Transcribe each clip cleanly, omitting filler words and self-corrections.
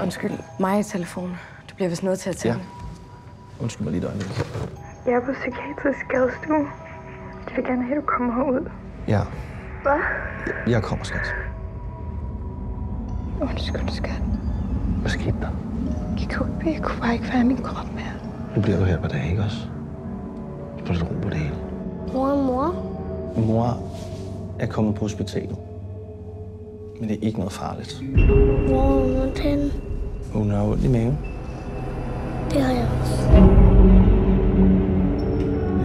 Undskyld, mig i telefon. Du bliver vist nødt til at tænke. Ja. Undskyld mig lige et øjeblik. Jeg er på psykiatrisk skadestue. De vil gerne have, at du kommer herud. Ja. Hvad? Jeg kommer, skat. Undskyld, skat. Hvad skete der? Jeg kunne bare ikke være i min krop mere. Nu bliver du her på dag, ikke også? Få lidt ro på det hele. Mor. Mor er kommet på hospitalet. Men det er ikke noget farligt. Hvor er hun henne? Hun har ondt i maven. Det har jeg også.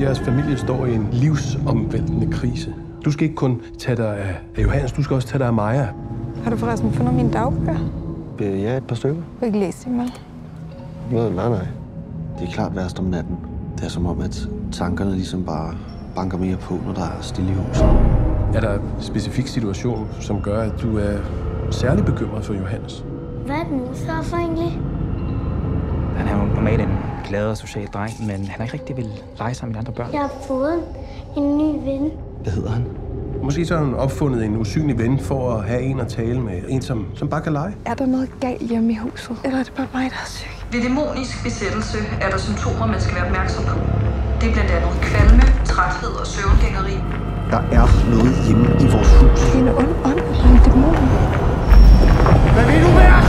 Jeres familie står i en livsomvæltende krise. Du skal ikke kun tage dig af Johannes, du skal også tage dig af Maja. Har du forresten fundet mine dagbøger? Ja, et par stykker. Du har ikke læst dem, vel? Nej. Det er klart værst om natten. Det er som om, at tankerne ligesom bare banker mere på, når der er stille i huset. Er der en specifik situation, som gør, at du er særlig bekymret for Johannes? Hvad er den nu så for egentlig? Han er jo normalt en glad og social dreng, men han har ikke rigtig vil lege sammen med andre børn. Jeg har fået en ny ven. Hvad hedder han? Måske så har han opfundet en usynlig ven for at have en at tale med. En, som bare kan lege. Er der noget galt hjemme i huset? Eller er det bare mig, der er syg? Ved dæmonisk besættelse er der symptomer, man skal være opmærksom på. Det er blandt andet kvalme, træthed og søvngængeri. Der er noget hjemme i vores hus. En ond ånd eller en dæmon? Hvad vil du være?